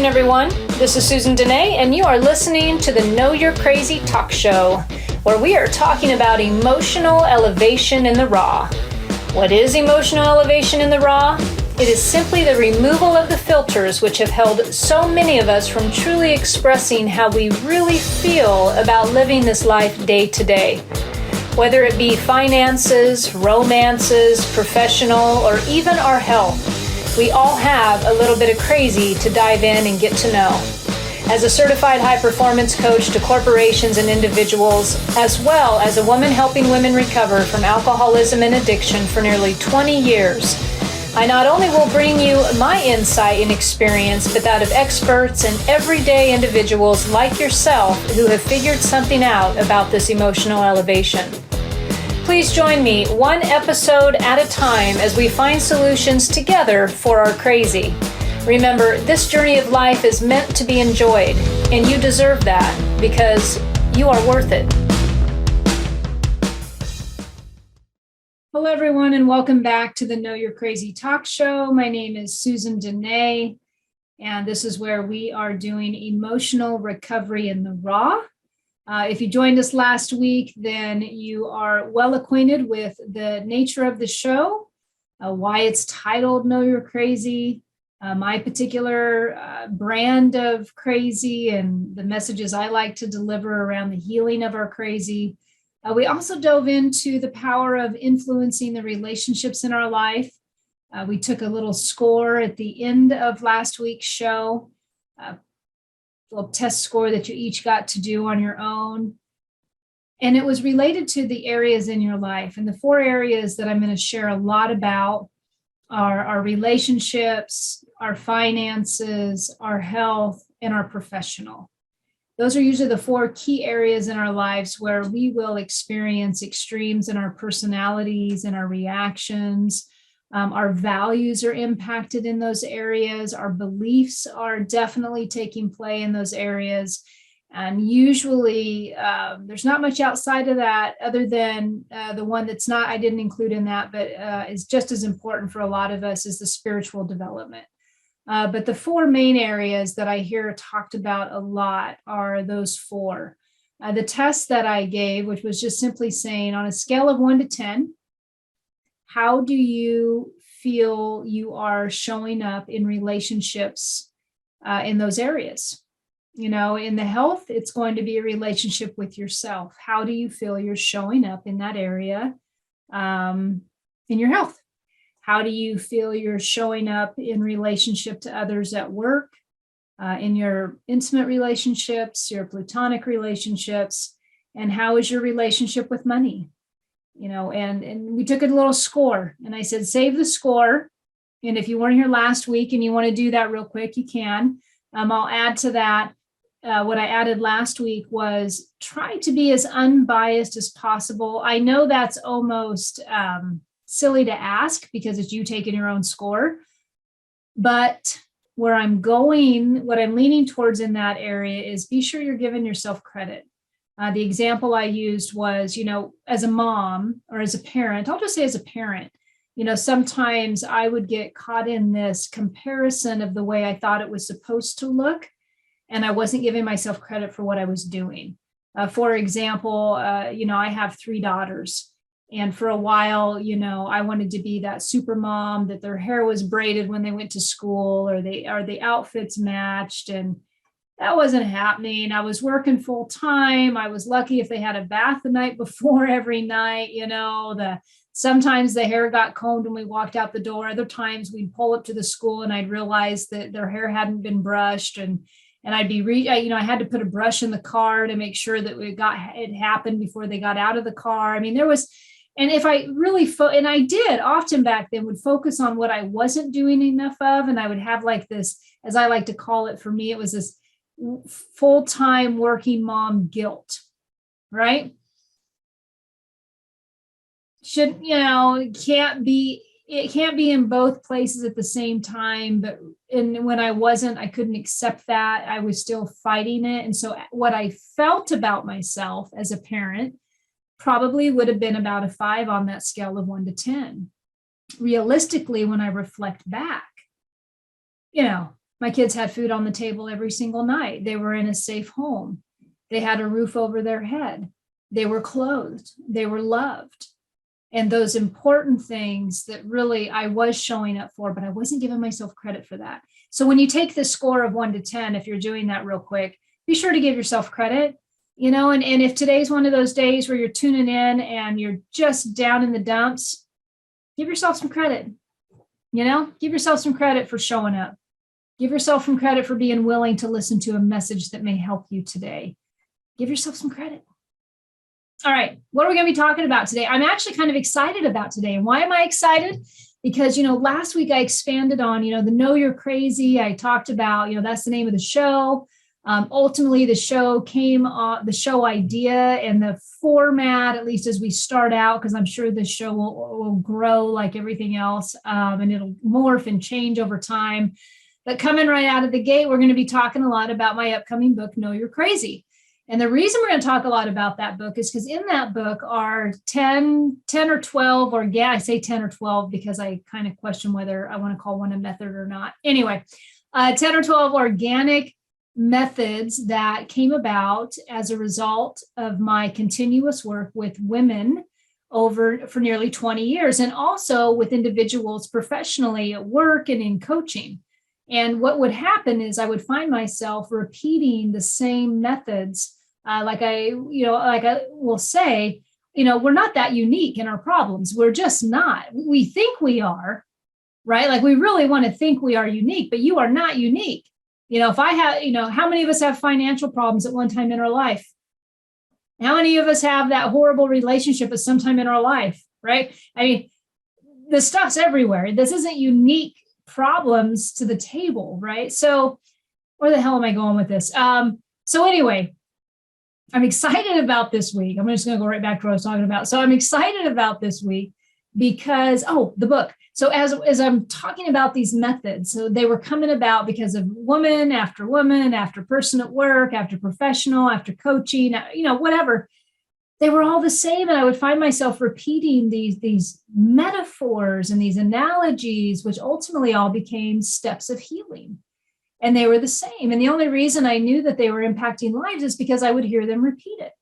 everyone. This is Susan Denee, and you are listening to the Know You're Crazy talk show, where we are talking about emotional elevation in the raw. What is emotional elevation in the raw? It is simply the removal of the filters which have held so many of us from truly expressing how we really feel about living this life day to day. Whether it be finances, romances, professional, or even our health, we all have a little bit of crazy to dive in and get to know. As a certified high-performance coach to corporations and individuals, as well as a woman helping women recover from alcoholism and addiction for nearly 20 years, I not only will bring you my insight and experience, but that of experts and everyday individuals like yourself who have figured something out about this emotional elevation. Please join me one episode at a time as we find solutions together for our crazy. Remember, this journey of life is meant to be enjoyed, and you deserve that because you are worth it. Hello, everyone, and welcome back to the Know You're Crazy talk show. My name is Susan Denee, and this is where we are doing emotional recovery in the raw. If you joined us last week, then you are well acquainted with the nature of the show, why it's titled Know You're Crazy, my particular brand of crazy, and the messages I like to deliver around the healing of our crazy. We also dove into the power of influencing the relationships in our life. We took a little score at the end of last week's show. Little test score that you each got to do on your own. And it was related to the areas in your life. And the 4 areas that I'm going to share a lot about are our relationships, our finances, our health, and our professional. Those are usually the 4 key areas in our lives where we will experience extremes in our personalities and our reactions. Our values are impacted in those areas. Our beliefs are definitely taking play in those areas. And usually there's not much outside of that other than the one that's not, I didn't include in that, but is just as important for a lot of us is the spiritual development. But the 4 main areas that I hear talked about a lot are those 4. The test that I gave, which was just simply saying on a scale of 1 to 10, how do you feel you are showing up in relationships in those areas? You know, in the health, it's going to be a relationship with yourself. How do you feel you're showing up in that area in your health? How do you feel you're showing up in relationship to others at work, in your intimate relationships, your platonic relationships, and how is your relationship with money? You know, and we took a little score, and I said, save the score. And if you weren't here last week and you want to do that real quick, you can. I'll add to that. What I added last week was try to be as unbiased as possible. I know that's almost silly to ask because it's you taking your own score. But where I'm going, what I'm leaning towards in that area is be sure you're giving yourself credit. The example I used was, you know, as a mom or as a parent, I'll just say as a parent, you know, sometimes I would get caught in this comparison of the way I thought it was supposed to look, and I wasn't giving myself credit for what I was doing. For example, you know, I have 3 daughters, and for a while, you know, I wanted to be that super mom, that their hair was braided when they went to school, or the outfits matched, and that wasn't happening. I was working full time. I was lucky if they had a bath the night before every night. You know, sometimes the hair got combed when we walked out the door. Other times we'd pull up to the school and I'd realize that their hair hadn't been brushed, and I'd be, you know, I had to put a brush in the car to make sure that it happened before they got out of the car. I mean, there was, and if I really, and I did often back then, would focus on what I wasn't doing enough of, and I would have like this, as I like to call it, for me, it was this full-time working mom guilt, right? Should, you know, it can't be in both places at the same time. But when I wasn't, I couldn't accept that. I was still fighting it. And so what I felt about myself as a parent probably would have been about a 5 on that scale of 1 to 10. Realistically, when I reflect back, you know, My kids had food on the table every single night. They were in a safe home. They had a roof over their head. They were clothed. They were loved. And those important things that really I was showing up for, but I wasn't giving myself credit for that. So when you take the score of 1 to 10, if you're doing that real quick, be sure to give yourself credit, and if today's one of those days where you're tuning in and you're just down in the dumps, give yourself some credit, give yourself some credit for showing up. Give yourself some credit for being willing to listen to a message that may help you today. Give yourself some credit. All right, what are we going to be talking about today? I'm actually kind of excited about today. And why am I excited? Because, last week I expanded on, the Know You're Crazy. I talked about, that's the name of the show. Ultimately, the show the show idea and the format, at least as we start out, because I'm sure this show will grow like everything else, and it'll morph and change over time. But coming right out of the gate, we're going to be talking a lot about my upcoming book, Know You're Crazy. And the reason we're going to talk a lot about that book is because in that book are 10 or 12, or I say 10 or 12 because I kind of question whether I want to call one a method or not. Anyway, 10 or 12 organic methods that came about as a result of my continuous work with women for nearly 20 years, and also with individuals professionally at work and in coaching. And what would happen is I would find myself repeating the same methods. Like I will say, we're not that unique in our problems. We're just not. We think we are, right? Like we really want to think we are unique, but you are not unique. If I have, how many of us have financial problems at one time in our life? How many of us have that horrible relationship at some time in our life, right? I mean, the stuff's everywhere. This isn't unique problems to the table, right? So where the hell am I going with this? So anyway, I'm excited about this week. I'm just going to go right back to what I was talking about. So I'm excited about this week because, the book. So as I'm talking about these methods, so they were coming about because of woman, after person at work, after professional, after coaching, whatever. They were all the same. And I would find myself repeating these metaphors and these analogies, which ultimately all became steps of healing. And they were the same. And the only reason I knew that they were impacting lives is because I would hear them repeat it.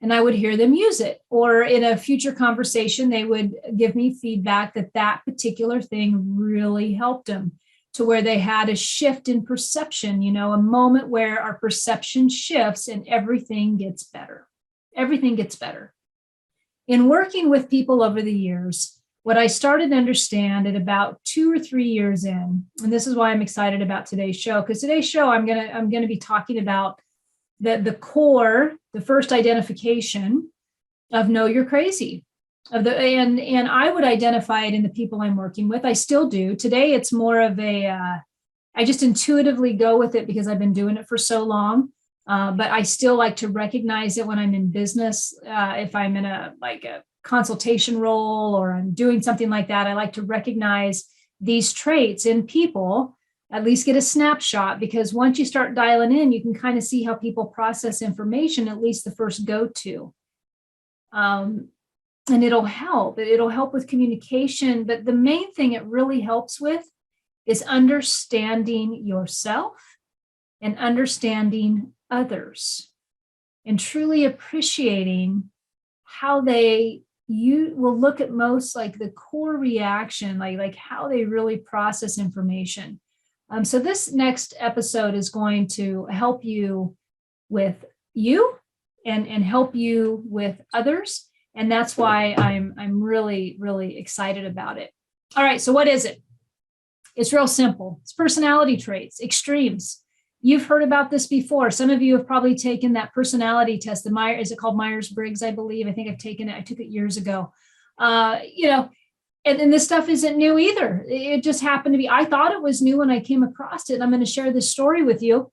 And I would hear them use it. Or in a future conversation, they would give me feedback that particular thing really helped them, to where they had a shift in perception, a moment where our perception shifts and everything gets better. Everything gets better. In working with people over the years, what I started to understand at about 2 or 3 years in, and this is why I'm excited about today's show, because today's show I'm gonna be talking about the core, the first identification of Know You're Crazy, and I would identify it in the people I'm working with. I still do. Today it's more of I just intuitively go with it because I've been doing it for so long. But I still like to recognize it when I'm in business. If I'm in a consultation role or I'm doing something like that, I like to recognize these traits in people, at least get a snapshot, because once you start dialing in, you can kind of see how people process information, at least the first go-to. And it'll help. It'll help with communication. But the main thing it really helps with is understanding yourself and understanding others, and truly appreciating how you will look at most like the core reaction, like how they really process information. So this next episode is going to help you with you and help you with others. And that's why I'm really, really excited about it. All right, so what is it? It's real simple. It's personality traits, extremes. You've heard about this before. Some of you have probably taken that personality test. Is it called Myers-Briggs, I believe? I think I've taken it. I took it years ago. And this stuff isn't new either. It just happened to be, I thought it was new when I came across it. And I'm going to share this story with you.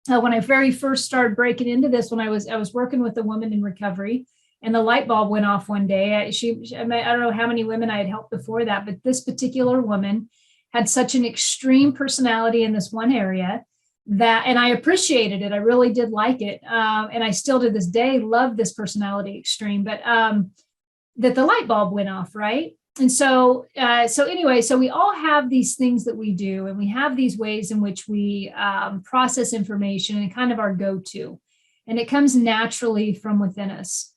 When I very first started breaking into this, when I was working with a woman in recovery, and the light bulb went off one day. I don't know how many women I had helped before that, but this particular woman had such an extreme personality in this one area and I appreciated it. I really did like it. And I still to this day love this personality extreme, but that the light bulb went off, right? And so, so we all have these things that we do, and we have these ways in which we process information, and kind of our go-to, and it comes naturally from within us.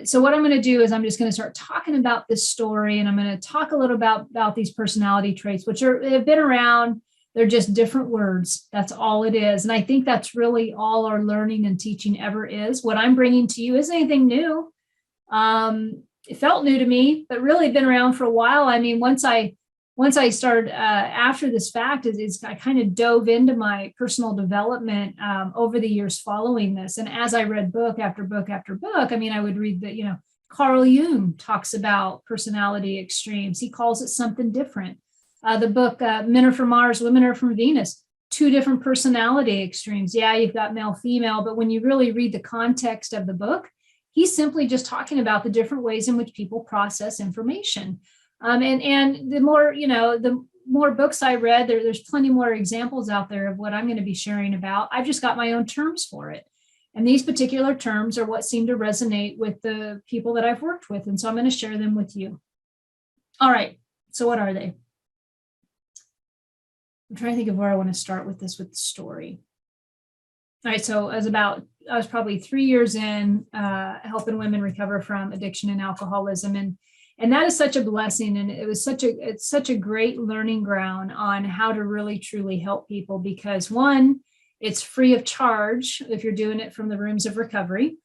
So what I'm going to do is I'm just going to start talking about this story, and I'm going to talk a little about these personality traits, which have been around. They're just different words. That's all it is. And I think that's really all our learning and teaching ever is. What I'm bringing to you isn't anything new. It felt new to me, but really been around for a while. I mean, once I started after this fact, I kind of dove into my personal development over the years following this. And as I read book after book after book, I mean, I would read that, Carl Jung talks about personality extremes. He calls it something different. The book, Men Are From Mars, Women Are From Venus, two different personality extremes. Yeah, you've got male, female, but when you really read the context of the book, he's simply just talking about the different ways in which people process information. And the more books I read, there's plenty more examples out there of what I'm going to be sharing about. I've just got my own terms for it. And these particular terms are what seem to resonate with the people that I've worked with. And so I'm going to share them with you. All right. So what are they? I'm trying to think of where I want to start with this, with the story. All right. So I was probably 3 years in helping women recover from addiction and alcoholism. And that is such a blessing. And it's such a great learning ground on how to really, truly help people, because one, it's free of charge if you're doing it from the rooms of recovery,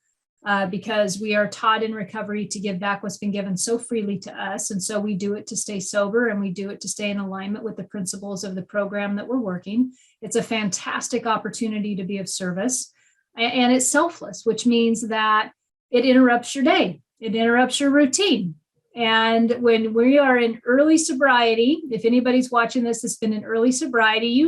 because we are taught in recovery to give back what's been given so freely to us. And so we do it to stay sober, and we do it to stay in alignment with the principles of the program that we're working. It's a fantastic opportunity to be of service. And it's selfless, which means that it interrupts your day. It interrupts your routine. And when we are in early sobriety, if anybody's watching this that's been in early sobriety,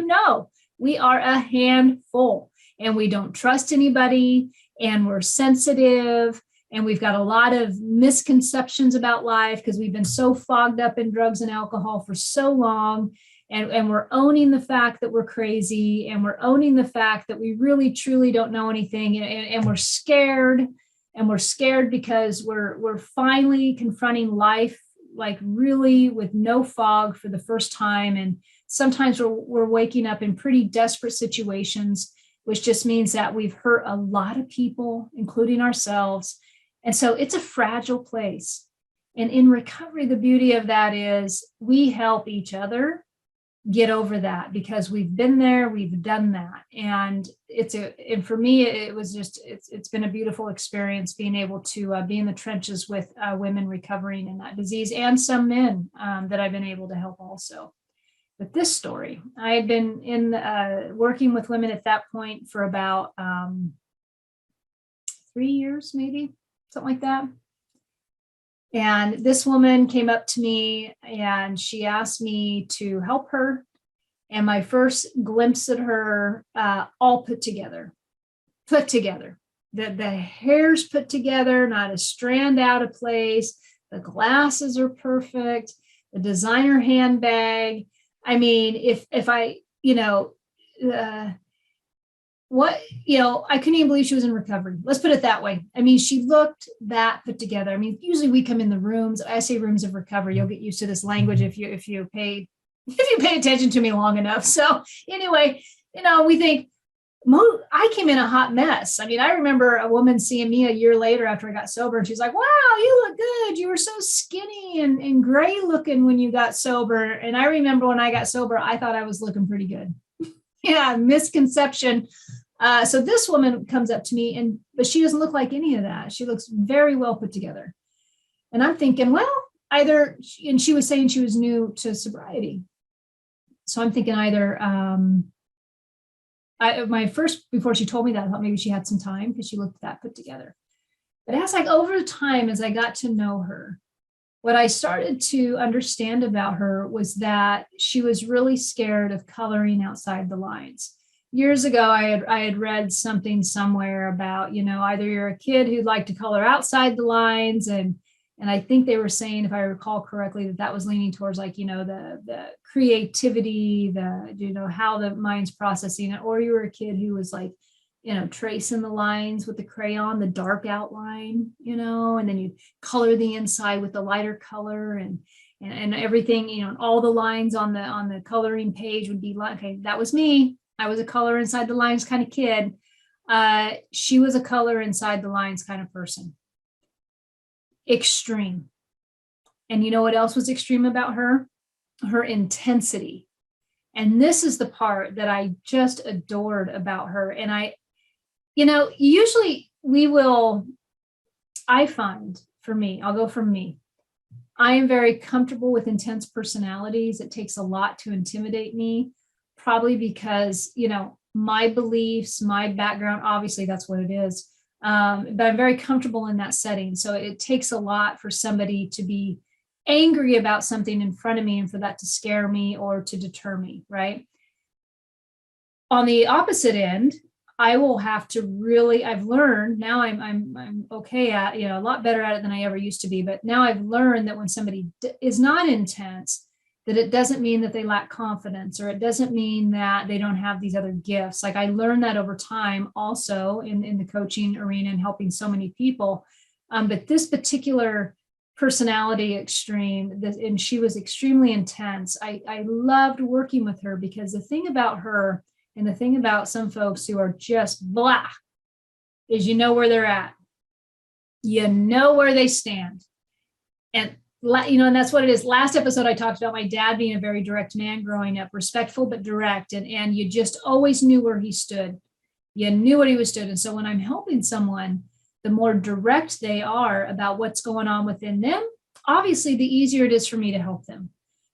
we are a handful, and we don't trust anybody, and we're sensitive, and we've got a lot of misconceptions about life because we've been so fogged up in drugs and alcohol for so long. And we're owning the fact that we're crazy, and we're owning the fact that we really, truly don't know anything. And we're scared, because we're finally confronting life, like really with no fog for the first time. And sometimes we're waking up in pretty desperate situations, which just means that we've hurt a lot of people, including ourselves. And so it's a fragile place. And in recovery, the beauty of that is we help each other get over that, because we've been there, we've done that. And for me, it's been a beautiful experience being able to be in the trenches with women recovering in that disease, and some men that I've been able to help also. But this story, I had been working with women at that point for about 3 years, maybe something like that. And this woman came up to me, and she asked me to help her. And my first glimpse at her, all put together, the hair's put together, not a strand out of place. The glasses are perfect. The designer handbag. I mean, if I, I couldn't even believe she was in recovery. Let's put it that way. I mean, she looked that put together. I mean, usually we come in the rooms. I say rooms of recovery. You'll get used to this language if you pay attention to me long enough. So anyway, we think I came in a hot mess. I mean, I remember a woman seeing me a year later after I got sober, and she's like, "Wow, you look good. You were so skinny and gray looking when you got sober." And I remember when I got sober, I thought I was looking pretty good. Yeah, misconception. So this woman comes up to me, but she doesn't look like any of that. She looks very well put together. And I'm thinking, well, and she was saying she was new to sobriety. So I'm thinking before she told me that, I thought maybe she had some time because she looked that put together. But over time, as I got to know her, what I started to understand about her was that she was really scared of coloring outside the lines. Years ago, I had read something somewhere about, either you're a kid who'd like to color outside the lines, and I think they were saying, if I recall correctly, that was leaning towards the creativity, how the mind's processing it, or you were a kid who was tracing the lines with the crayon, the dark outline, and then you color the inside with the lighter color. and everything, all the lines on the coloring page would be like, okay, that was me. I was a color inside the lines kind of kid. She was a color inside the lines kind of person. Extreme. And you know what else was extreme about her? Her intensity. And this is the part that I just adored about her. And usually I find, for me, I'll go from me. I am very comfortable with intense personalities. It takes a lot to intimidate me, probably because, my beliefs, my background, obviously that's what it is. But I'm very comfortable in that setting. So it takes a lot for somebody to be angry about something in front of me and for that to scare me or to deter me, right? On the opposite end, I will have to really, I've learned now I'm okay at, a lot better at it than I ever used to be. But now I've learned that when somebody is not intense, that it doesn't mean that they lack confidence, or it doesn't mean that they don't have these other gifts. Like I learned that over time also in the coaching arena and helping so many people. But this particular personality extreme, and she was extremely intense. I loved working with her because the thing about her and the thing about some folks who are just blah is you know where they're at. You know where they stand. And that's what it is. Last episode, I talked about my dad being a very direct man growing up, respectful but direct. And you just always knew where he stood. You knew what he was stood. And so when I'm helping someone, the more direct they are about what's going on within them, obviously the easier it is for me to help them,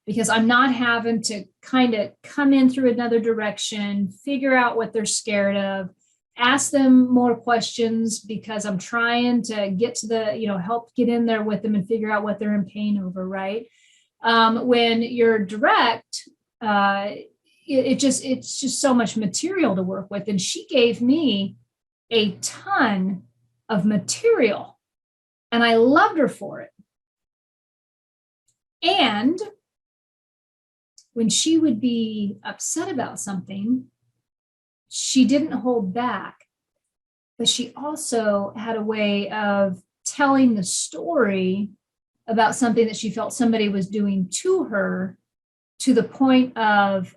because I'm not having to kind of come in through another direction, figure out what they're scared of, ask them more questions, because I'm trying to get to the, help get in there with them and figure out what they're in pain over, right? When you're direct, it's just so much material to work with. And she gave me a ton of material, and I loved her for it. And when she would be upset about something, she didn't hold back, but she also had a way of telling the story about something that she felt somebody was doing to her, to the point of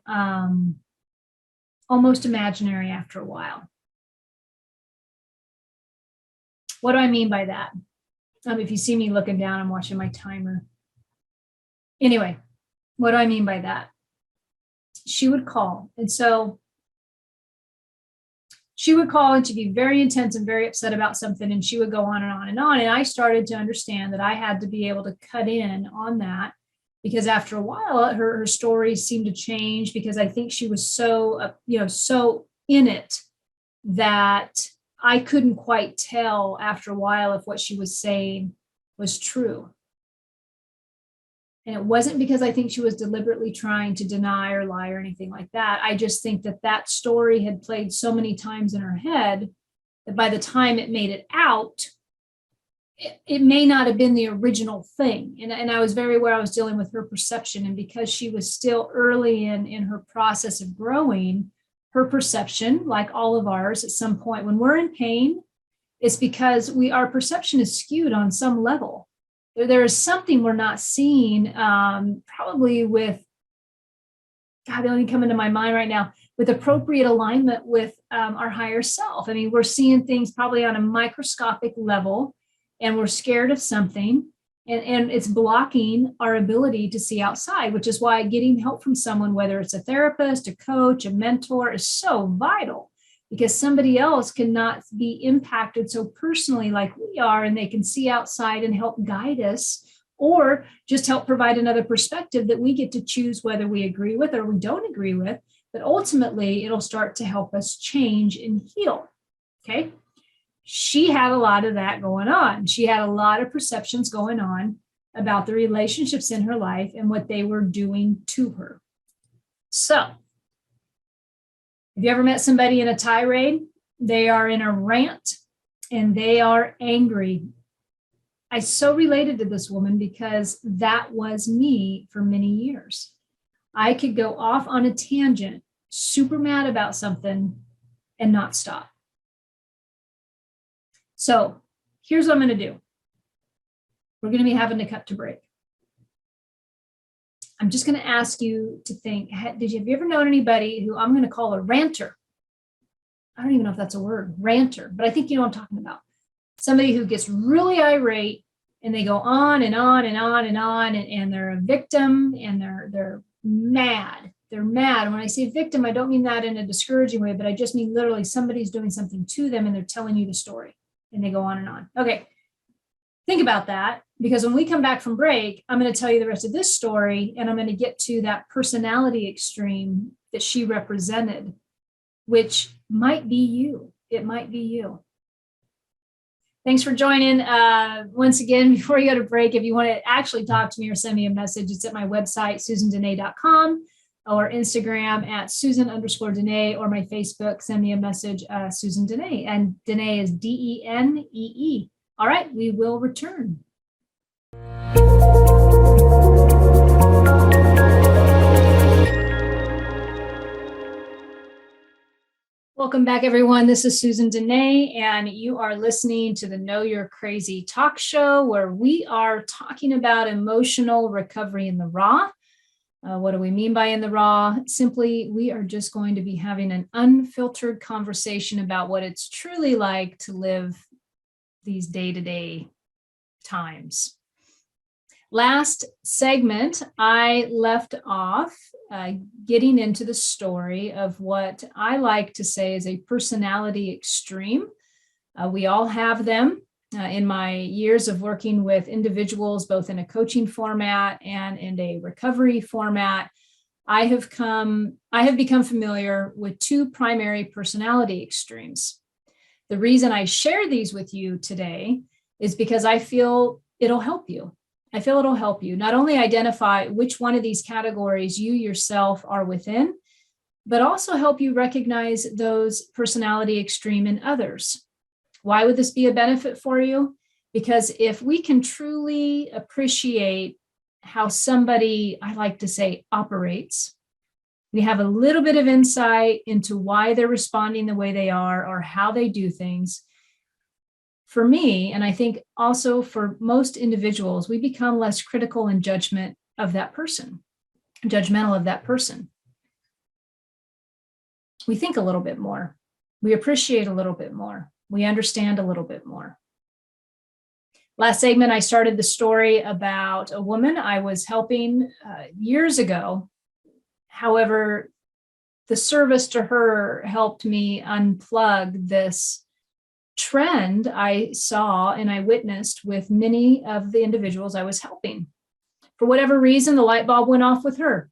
almost imaginary after a while. What do I mean by that? If you see me looking down, I'm watching my timer. Anyway, what do I mean by that? She would call. And so she would call and she'd be very intense and very upset about something. And she would go on and on and on. And I started to understand that I had to be able to cut in on that, because after a while, her stories seemed to change, because I think she was so, so in it that I couldn't quite tell after a while if what she was saying was true. And it wasn't because I think she was deliberately trying to deny or lie or anything like that. I just think that story had played so many times in her head that by the time it made it out, it may not have been the original thing. And I was very aware I was dealing with her perception. And because she was still early in her process of growing, her perception, like all of ours, at some point when we're in pain, it's because our perception is skewed on some level. There is something we're not seeing, probably with, God, they only come into my mind right now, with appropriate alignment with our higher self. I mean, we're seeing things probably on a microscopic level, and we're scared of something, and it's blocking our ability to see outside, which is why getting help from someone, whether it's a therapist, a coach, a mentor, is so vital, because somebody else cannot be impacted so personally like we are, and they can see outside and help guide us, or just help provide another perspective that we get to choose whether we agree with or we don't agree with. But ultimately, it'll start to help us change and heal. Okay. She had a lot of that going on. She had a lot of perceptions going on about the relationships in her life and what they were doing to her. So, have you ever met somebody in a tirade? They are in a rant and they are angry. I so related to this woman because that was me for many years. I could go off on a tangent, super mad about something, and not stop. So here's what I'm going to do. We're going to be having to cut to break. I'm just going to ask you to think, have you ever known anybody who I'm going to call a ranter? I don't even know if that's a word, ranter, but I think you know what I'm talking about. Somebody who gets really irate and they go on and on and on and on, and they're a victim and they're mad. They're mad. And when I say victim, I don't mean that in a discouraging way, but I just mean literally somebody's doing something to them and they're telling you the story and they go on and on. Okay. Think about that, because when we come back from break, I'm going to tell you the rest of this story, and I'm going to get to that personality extreme that she represented, which might be you. It might be you. Thanks for joining. Once again, before you go to break, if you want to actually talk to me or send me a message, it's at my website, susandenee.com, or Instagram at Susan_Denee, or my Facebook, send me a message, Susan Denee. And Denee is Denee. All right, we will return. Welcome back, everyone. This is Susan Denee, and you are listening to the Know You're Crazy talk show, where we are talking about emotional recovery in the raw. What do we mean by in the raw? Simply, we are just going to be having an unfiltered conversation about what it's truly like to live these day-to-day times. Last segment, I left off getting into the story of what I like to say is a personality extreme. We all have them. In my years of working with individuals, both in a coaching format and in a recovery format, I have become familiar with two primary personality extremes. The reason I share these with you today is because I feel it'll help you. I feel it'll help you not only identify which one of these categories you yourself are within, but also help you recognize those personality extreme in others. Why would this be a benefit for you? Because if we can truly appreciate how somebody, I like to say, operates, we have a little bit of insight into why they're responding the way they are or how they do things. For me, and I think also for most individuals, we become less critical and judgmental of that person. We think a little bit more. We appreciate a little bit more. We understand a little bit more. Last segment, I started the story about a woman I was helping years ago. However, the service to her helped me unplug this trend I saw and I witnessed with many of the individuals I was helping. For whatever reason, the light bulb went off with her.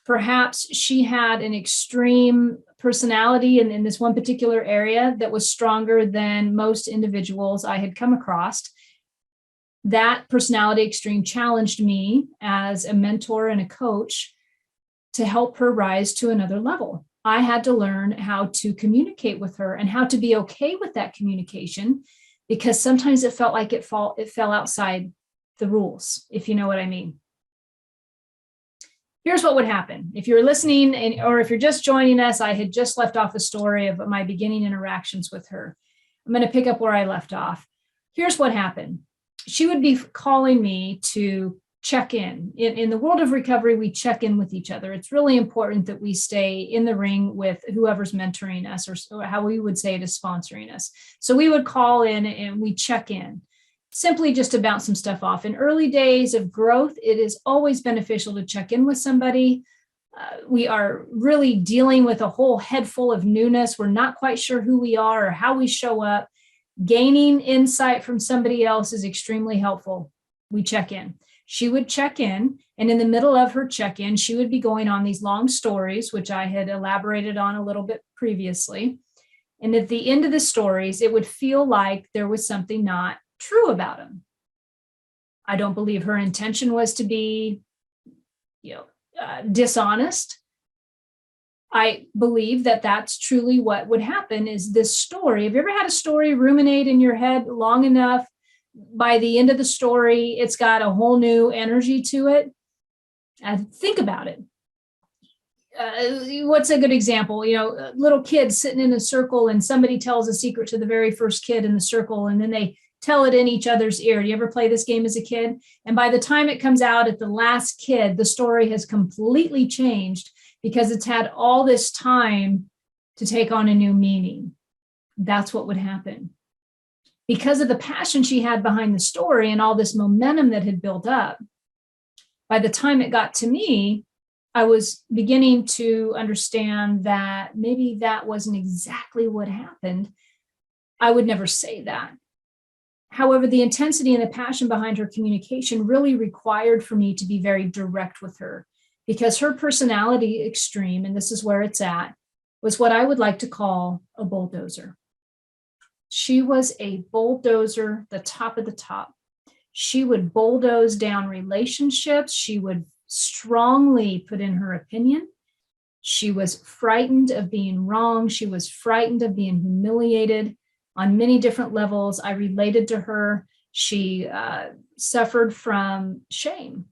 Perhaps she had an extreme personality in this one particular area that was stronger than most individuals I had come across. That personality extreme challenged me as a mentor and a coach to help her rise to another level. I had to learn how to communicate with her and how to be okay with that communication, because sometimes it felt like it fell outside the rules, if you know what I mean. Here's what would happen. If you're listening or if you're just joining us, I had just left off a story of my beginning interactions with her. I'm going to pick up where I left off. Here's what happened. She would be calling me to check in. In the world of recovery, we check in with each other. It's really important that we stay in the ring with whoever's mentoring us, or how we would say it is sponsoring us. So we would call in and we check in, simply just to bounce some stuff off. In early days of growth, it is always beneficial to check in with somebody. We are really dealing with a whole head full of newness. We're not quite sure who we are or how we show up. Gaining insight from somebody else is extremely helpful. We check in. She would check in, and in the middle of her check-in, she would be going on these long stories, which I had elaborated on a little bit previously. And at the end of the stories, it would feel like there was something not true about them. I don't believe her intention was to be, dishonest. I believe that that's truly what would happen is this story. Have you ever had a story ruminate in your head long enough? By the end of the story, it's got a whole new energy to it. Think about it. What's a good example? Little kids sitting in a circle and somebody tells a secret to the very first kid in the circle, and then they tell it in each other's ear. Do you ever play this game as a kid? And by the time it comes out at the last kid, the story has completely changed because it's had all this time to take on a new meaning. That's what would happen. Because of the passion she had behind the story and all this momentum that had built up, by the time it got to me, I was beginning to understand that maybe that wasn't exactly what happened. I would never say that. However, the intensity and the passion behind her communication really required for me to be very direct with her, because her personality extreme, and this is where it's at, was what I would like to call a bulldozer. She was a bulldozer, the top of the top. She would bulldoze down relationships. She would strongly put in her opinion. She was frightened of being wrong. She was frightened of being humiliated on many different levels. I related to her. She suffered from shame,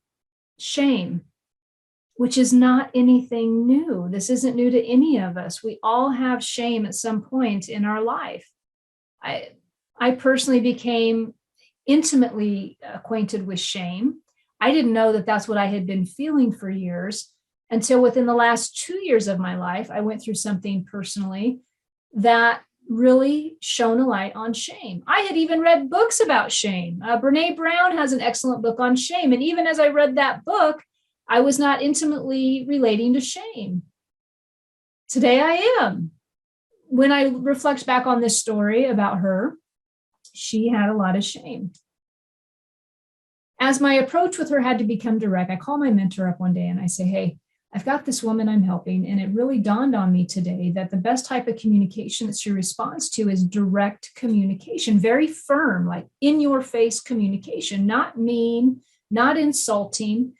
which is not anything new. This isn't new to any of us. We all have shame at some point in our life. I personally became intimately acquainted with shame. I didn't know that that's what I had been feeling for years until within the last 2 years of my life, I went through something personally that really shone a light on shame. I had even read books about shame. Brene Brown has an excellent book on shame. And even as I read that book, I was not intimately relating to shame. Today I am. When I reflect back on this story about her, she had a lot of shame. As my approach with her had to become direct, I call my mentor up one day and I say, hey, I've got this woman I'm helping, and it really dawned on me today that the best type of communication that she responds to is direct communication, very firm, like in your face communication, not mean, not insulting.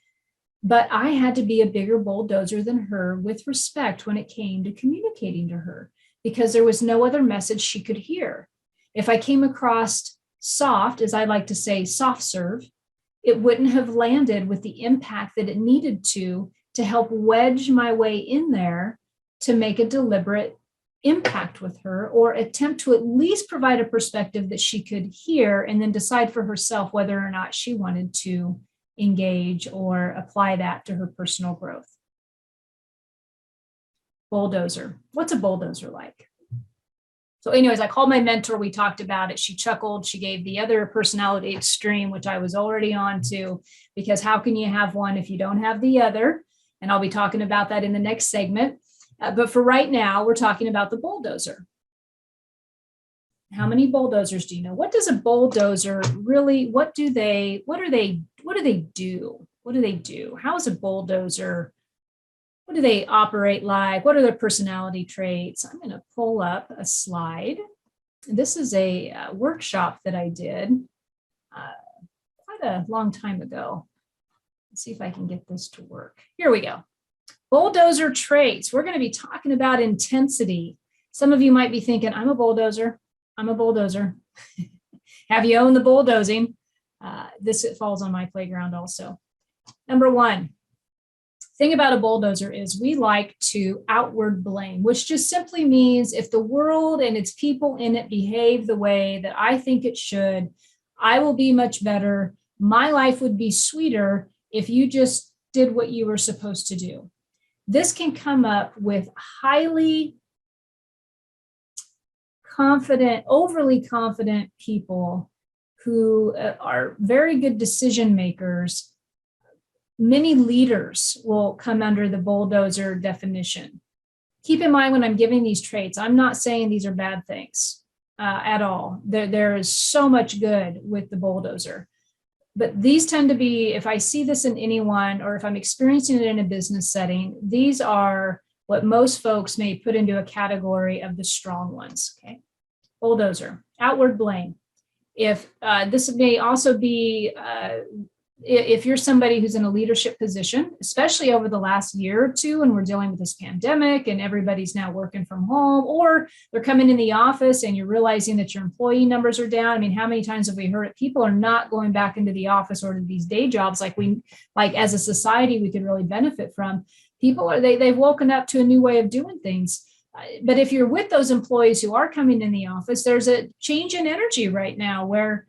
But I had to be a bigger bulldozer than her with respect when it came to communicating to her, because there was no other message she could hear. If I came across soft, as I like to say, soft serve, it wouldn't have landed with the impact that it needed to help wedge my way in there to make a deliberate impact with her, or attempt to at least provide a perspective that she could hear and then decide for herself whether or not she wanted to engage or apply that to her personal growth. Bulldozer. What's a bulldozer like? So anyways, I called my mentor. We talked about it. She chuckled. She gave the other personality extreme, which I was already on to, because how can you have one if you don't have the other? And I'll be talking about that in the next segment. But for right now, we're talking about the bulldozer. How many bulldozers do you know? What does a bulldozer really, what do they do? How is a bulldozer? What do they operate like? What are their personality traits? I'm going to pull up a slide. This is a workshop that I did quite a long time ago. Let's see if I can get this to work. Here we go. Bulldozer traits. We're going to be talking about intensity. Some of you might be thinking, I'm a bulldozer. Have you owned the bulldozing? This falls on my playground also. Number one, thing about a bulldozer is we like to outward blame, which just simply means if the world and its people in it behave the way that I think it should, I will be much better. My life would be sweeter if you just did what you were supposed to do. This can come up with highly confident, overly confident people who are very good decision makers. Many leaders will come under the bulldozer definition. Keep in mind when I'm giving these traits, I'm not saying these are bad things at all. There is so much good with the bulldozer. But these tend to be, if I see this in anyone or if I'm experiencing it in a business setting, these are what most folks may put into a category of the strong ones. Okay, bulldozer, outward blame. If this may also be, if you're somebody who's in a leadership position, especially over the last year or two, and we're dealing with this pandemic and everybody's now working from home, or they're coming in the office and you're realizing that your employee numbers are down. I mean, how many times have we heard it? People are not going back into the office or to these day jobs like as a society we could really benefit from. People are, they've woken up to a new way of doing things. But if you're with those employees who are coming in the office, there's a change in energy right now where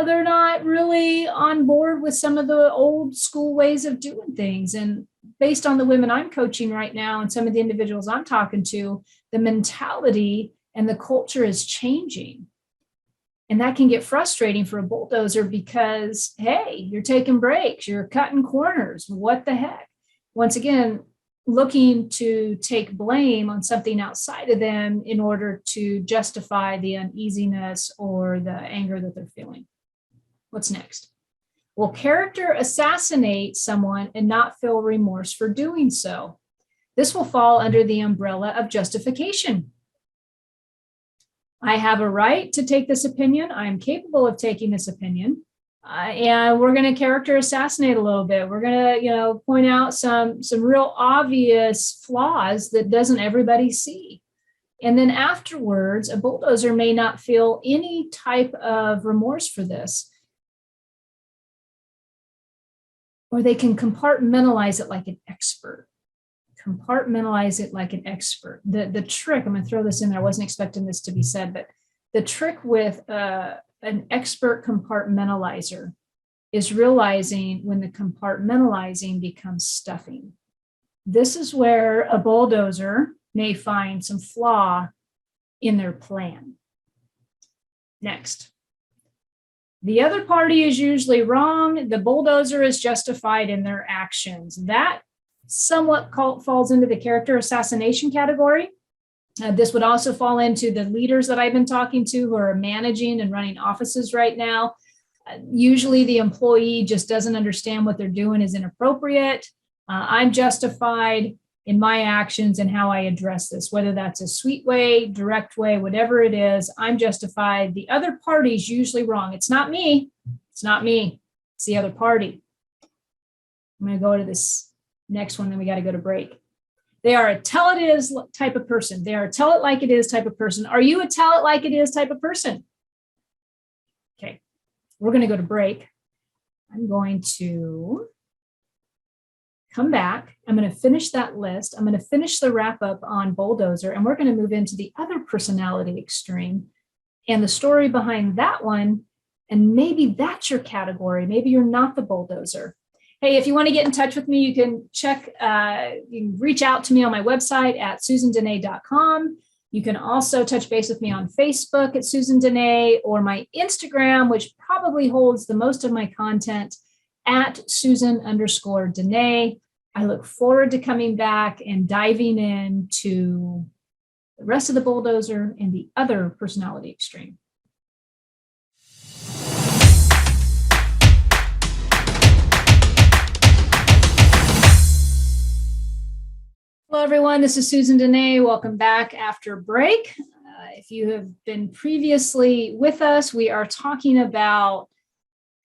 they're not really on board with some of the old school ways of doing things. And based on the women I'm coaching right now and some of the individuals I'm talking to, the mentality and the culture is changing. And that can get frustrating for a bulldozer because, hey, you're taking breaks, you're cutting corners. What the heck? Once again, looking to take blame on something outside of them in order to justify the uneasiness or the anger that they're feeling. What's next? Will character assassinate someone and not feel remorse for doing so? This will fall under the umbrella of justification. I have a right to take this opinion. I am capable of taking this opinion. And we're going to character assassinate a little bit. We're going to, point out some real obvious flaws that doesn't everybody see. And then afterwards, a bulldozer may not feel any type of remorse for this. Or they can compartmentalize it like an expert. Compartmentalize it like an expert. The trick, I'm going to throw this in there. I wasn't expecting this to be said, but the trick with an expert compartmentalizer is realizing when the compartmentalizing becomes stuffing. This is where a bulldozer may find some flaw in their plan. Next. The other party is usually wrong. The bulldozer is justified in their actions. That somewhat falls into the character assassination category. This would also fall into the leaders that I've been talking to who are managing and running offices right now. Usually the employee just doesn't understand what they're doing is inappropriate. I'm justified in my actions and how I address this, whether that's a sweet way, direct way, whatever it is, I'm justified. The other party's usually wrong. It's not me. It's not me. It's the other party. I'm going to go to this next one, then we got to go to break. They are a tell it is type of person. They are a tell it like it is type of person. Are you a tell it like it is type of person? Okay, we're going to go to break. I'm going to come back. I'm going to finish that list. I'm going to finish the wrap up on bulldozer, and we're going to move into the other personality extreme and the story behind that one. And maybe that's your category. Maybe you're not the bulldozer. Hey, if you want to get in touch with me, you can you can reach out to me on my website at susandenee.com. You can also touch base with me on Facebook at Susan Denee, or my Instagram, which probably holds the most of my content, at Susan_Denee. I look forward to coming back and diving into the rest of the bulldozer and the other personality extreme. Hello, everyone. This is Susan Denee. Welcome back after break. If you have been previously with us, we are talking about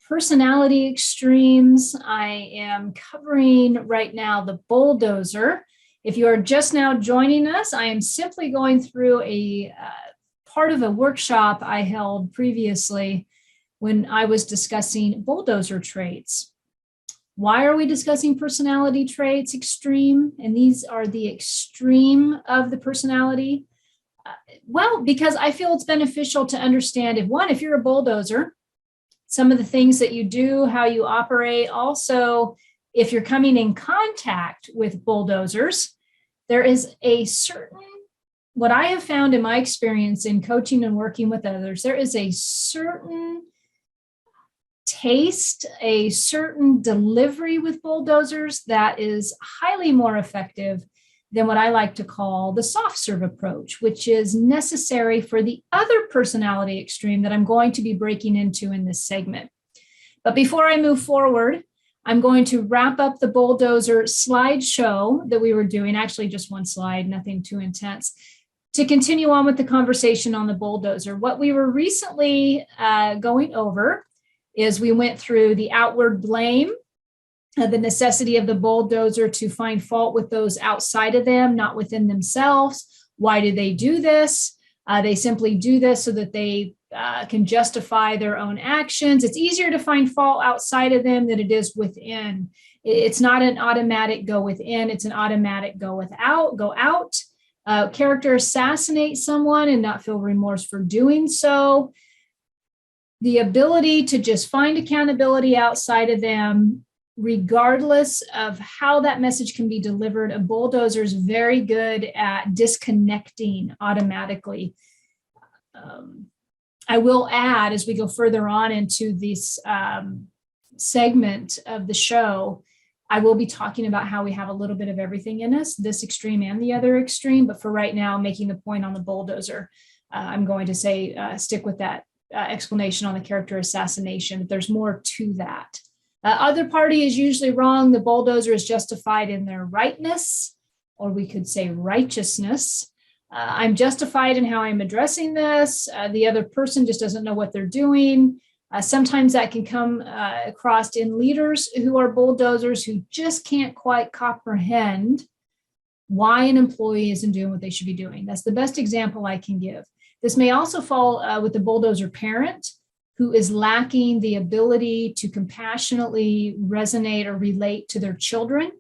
personality extremes. I am covering right now the bulldozer. If you are just now joining us, I am simply going through a part of a workshop I held previously when I was discussing bulldozer traits. Why are we discussing personality traits extreme? And these are the extreme of the personality. Well, because I feel it's beneficial to understand if you're a bulldozer, some of the things that you do, how you operate. Also, if you're coming in contact with bulldozers, there is a certain, what I have found in my experience in coaching and working with others, there is a certain taste, a certain delivery with bulldozers that is highly more effective than what I like to call the soft serve approach, which is necessary for the other personality extreme that I'm going to be breaking into in this segment. But before I move forward, I'm going to wrap up the bulldozer slideshow that we were doing, actually just one slide, nothing too intense, to continue on with the conversation on the bulldozer. What we were recently going over is we went through the outward blame, the necessity of the bulldozer to find fault with those outside of them, not within themselves. Why do they do this? They simply do this so that they can justify their own actions. It's easier to find fault outside of them than it is within. It's not an automatic go within, it's an automatic go out. Character assassinate someone and not feel remorse for doing so. the ability to just find accountability outside of them, regardless of how that message can be delivered. A bulldozer is very good at disconnecting automatically. I will add, as we go further on into this segment of the show, I will be talking about how we have a little bit of everything in us, this extreme and the other extreme. But for right now, making the point on the bulldozer, I'm going to say stick with that explanation on the character assassination. But there's more to that. Other party is usually wrong. The bulldozer is justified in their rightness, or we could say righteousness. I'm justified in how I'm addressing this. The other person just doesn't know what they're doing. Sometimes that can come across in leaders who are bulldozers who just can't quite comprehend why an employee isn't doing what they should be doing. That's the best example I can give. This may also fall with the bulldozer parent who is lacking the ability to compassionately resonate or relate to their children.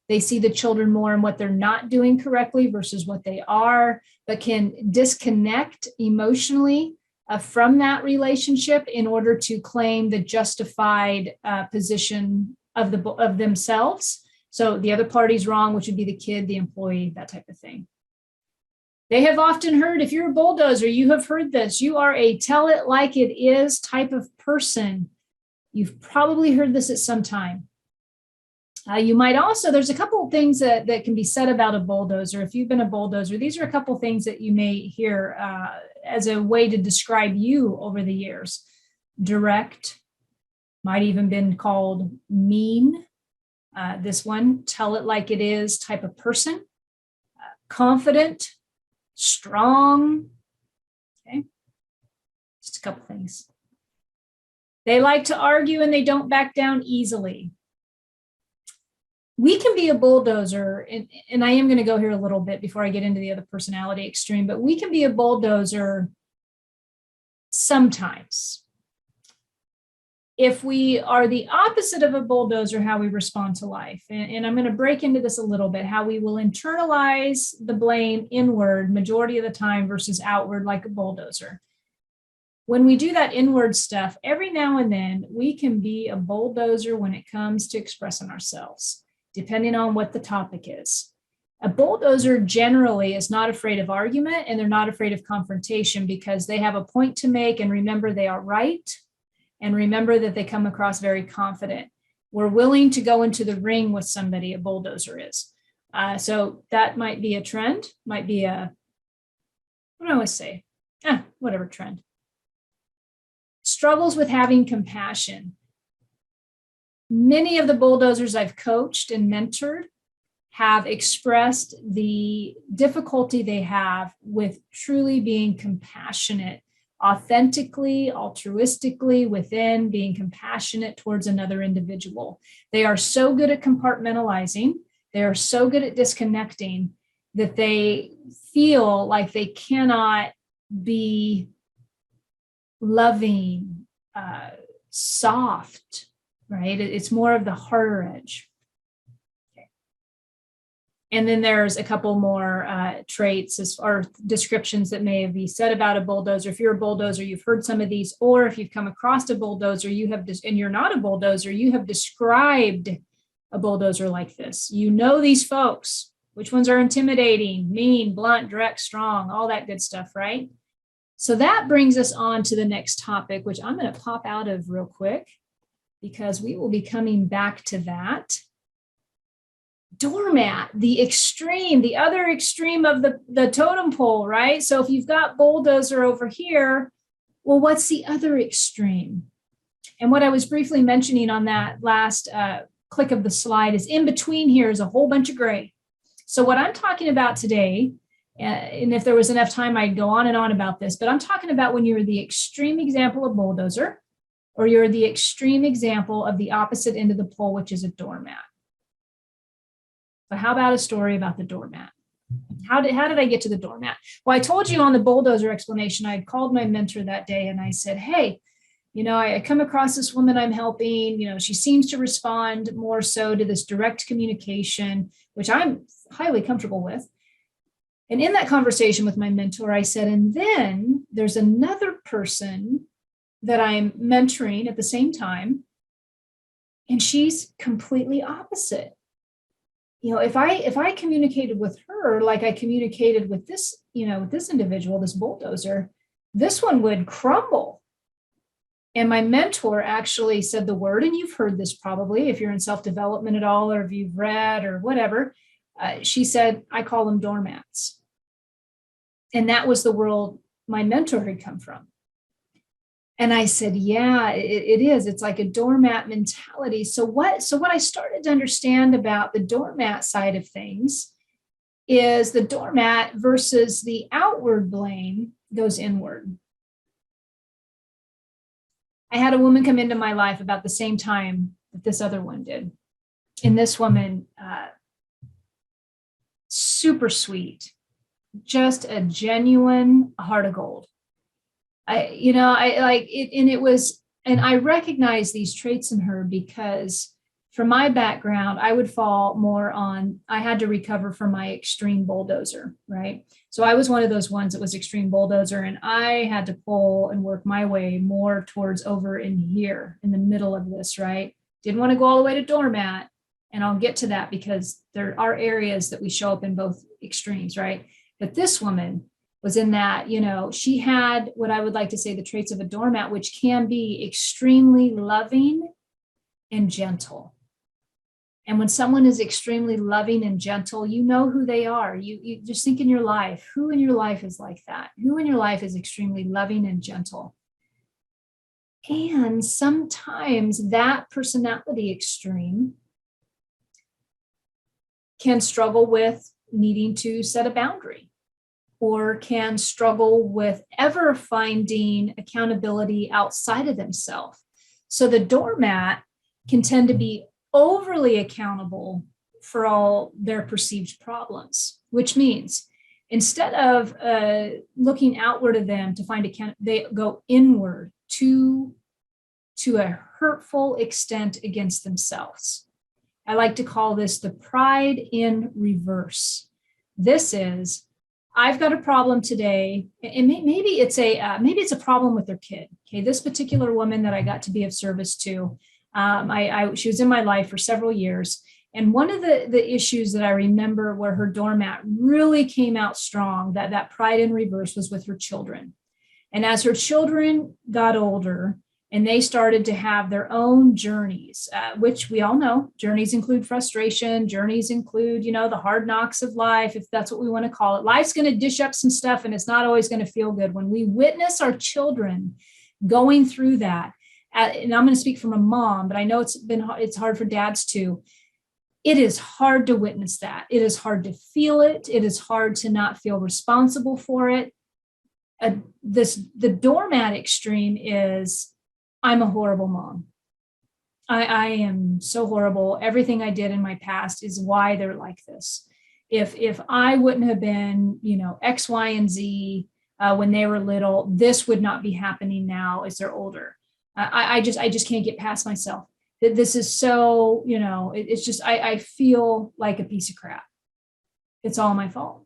They see the children more in what they're not doing correctly versus what they are, but can disconnect emotionally from that relationship in order to claim the justified position of themselves. So the other party's wrong, which would be the kid, the employee, that type of thing. They have often heard, if you're a bulldozer, you have heard this, you are a tell it like it is type of person. You've probably heard this at some time. You might also, there's a couple of things that can be said about a bulldozer. If you've been a bulldozer, these are a couple of things that you may hear as a way to describe you over the years. Direct, might even been called mean. This one, tell it like it is type of person. Confident, strong. Okay, just a couple things. They like to argue and they don't back down easily. We can be a bulldozer, and I am going to go here a little bit before I get into the other personality extreme, but we can be a bulldozer sometimes. If we are the opposite of a bulldozer, how we respond to life, and I'm going to break into this a little bit, how we will internalize the blame inward majority of the time versus outward like a bulldozer. When we do that inward stuff, every now and then we can be a bulldozer when it comes to expressing ourselves, depending on what the topic is. A bulldozer generally is not afraid of argument, and they're not afraid of confrontation because they have a point to make, and remember they are right, and remember that they come across very confident. We're willing to go into the ring with somebody, a bulldozer is. So that might be a trend, might be a, what do I always say? Whatever trend. Struggles with having compassion. Many of the bulldozers I've coached and mentored have expressed the difficulty they have with truly being compassionate, authentically, altruistically within, being compassionate towards another individual. They are so good at compartmentalizing, they are so good at disconnecting that they feel like they cannot be loving, soft, right? It's more of the harder edge. Okay. And then there's a couple more traits or descriptions that may be said about a bulldozer. If you're a bulldozer, you've heard some of these, or if you've come across a bulldozer, and you're not a bulldozer, you have described a bulldozer like this. You know these folks, which ones are intimidating, mean, blunt, direct, strong, all that good stuff, right? So that brings us on to the next topic, which I'm going to pop out of real quick, because we will be coming back to that. Doormat, the extreme, the other extreme of the totem pole, right? So if you've got bulldozer over here, well, what's the other extreme? And what I was briefly mentioning on that last click of the slide is in between here is a whole bunch of gray. So what I'm talking about today, and if there was enough time, I'd go on and on about this, but I'm talking about when you're the extreme example of bulldozer, or you're the extreme example of the opposite end of the pole, which is a doormat. So how about a story about the doormat? How did I get to the doormat? Well, I told you on the bulldozer explanation, I had called my mentor that day and I said, hey, I come across this woman I'm helping, she seems to respond more so to this direct communication, which I'm highly comfortable with. And in that conversation with my mentor, I said, and then there's another person that I'm mentoring at the same time, and she's completely opposite. If I communicated with her like I communicated with this, with this individual, this bulldozer, this one would crumble. And my mentor actually said the word, and you've heard this probably if you're in self-development at all, or if you've read or whatever. She said, I call them doormats. And that was the world my mentor had come from. And I said, yeah, it is. It's like a doormat mentality. So what I started to understand about the doormat side of things is the doormat versus the outward blame goes inward. I had a woman come into my life about the same time that this other one did. And this woman, super sweet, just a genuine heart of gold. I recognize these traits in her because from my background, I would fall more on, I had to recover from my extreme bulldozer, right? So I was one of those ones that was extreme bulldozer, and I had to pull and work my way more towards over in here in the middle of this, right? Didn't want to go all the way to doormat. And I'll get to that because there are areas that we show up in both extremes, right? But this woman was in that, she had what I would like to say the traits of a doormat, which can be extremely loving and gentle. And when someone is extremely loving and gentle, you know who they are. You just think in your life, who in your life is like that? Who in your life is extremely loving and gentle? And sometimes that personality extreme can struggle with needing to set a boundary, or can struggle with ever finding accountability outside of themselves. So the doormat can tend to be overly accountable for all their perceived problems, which means instead of looking outward of them to find account, they go inward to a hurtful extent against themselves. I like to call this the pride in reverse. This is, I've got a problem today, and maybe it's a problem with their kid. Okay, this particular woman that I got to be of service to, she was in my life for several years, and one of the issues that I remember where her doormat really came out strong, that pride in reverse, was with her children. And as her children got older, and they started to have their own journeys, which we all know, journeys include frustration, journeys include, the hard knocks of life, if that's what we want to call it. Life's going to dish up some stuff, and it's not always going to feel good. When we witness our children going through that, and I'm going to speak from a mom, but I know it's hard for dads too. It is hard to witness that. It is hard to feel it. It is hard to not feel responsible for it. The doormat extreme is, I'm a horrible mom. I am so horrible. Everything I did in my past is why they're like this. If I wouldn't have been, X, Y, and Z when they were little, this would not be happening now as they're older. I just can't get past myself. This is so, it's just, I feel like a piece of crap. It's all my fault.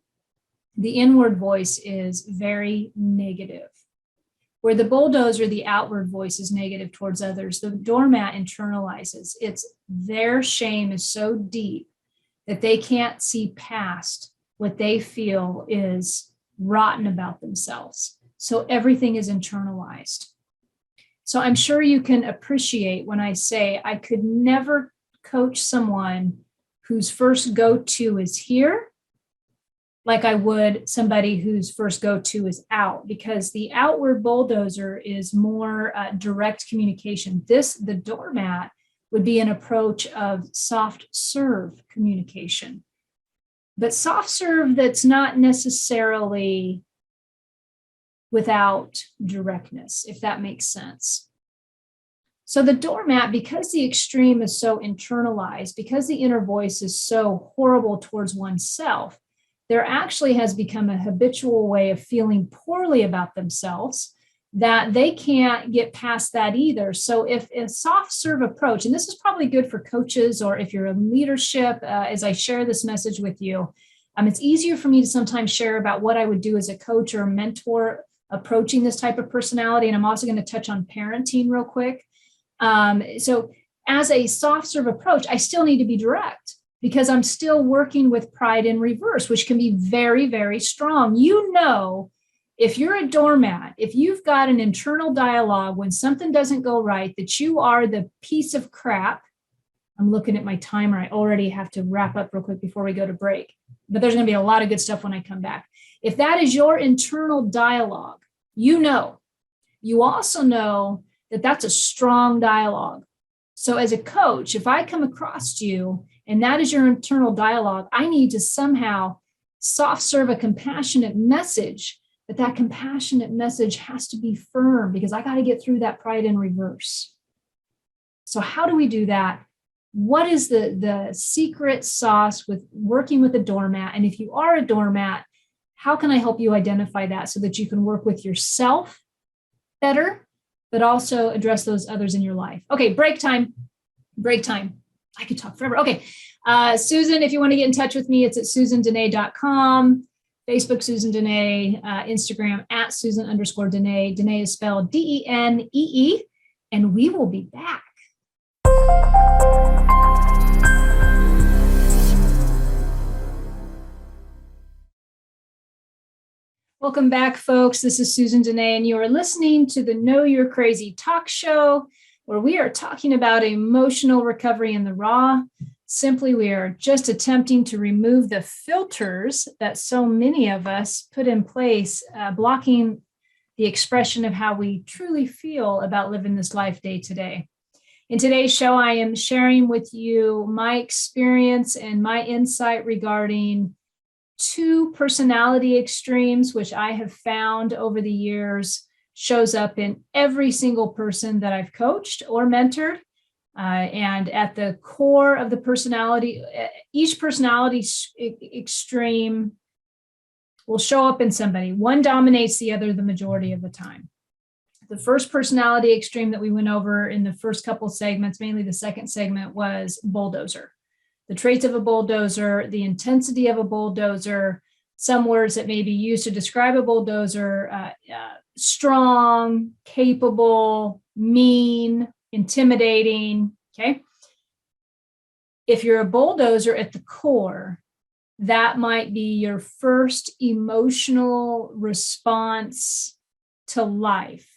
The inward voice is very negative. Where the bulldozer, the outward voice, is negative towards others, the doormat internalizes. Their shame is so deep that they can't see past what they feel is rotten about themselves. So everything is internalized. So I'm sure you can appreciate when I say I could never coach someone whose first go-to is here like I would somebody whose first go-to is out, because the outward bulldozer is more direct communication. The doormat would be an approach of soft serve communication, but soft serve that's not necessarily without directness, if that makes sense. So the doormat, because the extreme is so internalized, because the inner voice is so horrible towards oneself, there actually has become a habitual way of feeling poorly about themselves that they can't get past that either. So if a soft serve approach, and this is probably good for coaches, or if you're in leadership, as I share this message with you, it's easier for me to sometimes share about what I would do as a coach or a mentor approaching this type of personality. And I'm also going to touch on parenting real quick. So as a soft serve approach, I still need to be direct because I'm still working with pride in reverse, which can be very, very strong. You know, if you're a doormat, if you've got an internal dialogue when something doesn't go right, that you are the piece of crap. I'm looking at my timer. I already have to wrap up real quick before we go to break, but there's going to be a lot of good stuff when I come back. If that is your internal dialogue, you know, you also know that that's a strong dialogue. So as a coach, if I come across you and that is your internal dialogue, I need to somehow soft serve a compassionate message, but that compassionate message has to be firm because I got to get through that pride in reverse. So how do we do that? What is the secret sauce with working with a doormat? And if you are a doormat, how can I help you identify that so that you can work with yourself better, but also address those others in your life? Okay, break time. I could talk forever. Okay, Susan, if you want to get in touch with me, it's at susandenee.com, Facebook Susan Denee, Instagram at Susan_Denee. Denee is spelled Denee, and we will be back. Welcome back, folks. This is Susan Denee, and you are listening to the Know You're Crazy talk show, where we are talking about emotional recovery in the raw. Simply, we are just attempting to remove the filters that so many of us put in place, blocking the expression of how we truly feel about living this life day to day. In today's show, I am sharing with you my experience and my insight regarding two personality extremes, which I have found over the years shows up in every single person that I've coached or mentored. And at the core of the personality, each personality extreme will show up in somebody. One dominates the other the majority of the time. The first personality extreme that we went over in the first couple segments, mainly the second segment, was bulldozer. The traits of a bulldozer, the intensity of a bulldozer, some words that may be used to describe a bulldozer: strong, capable, mean, intimidating. Okay. If you're a bulldozer at the core, that might be your first emotional response to life.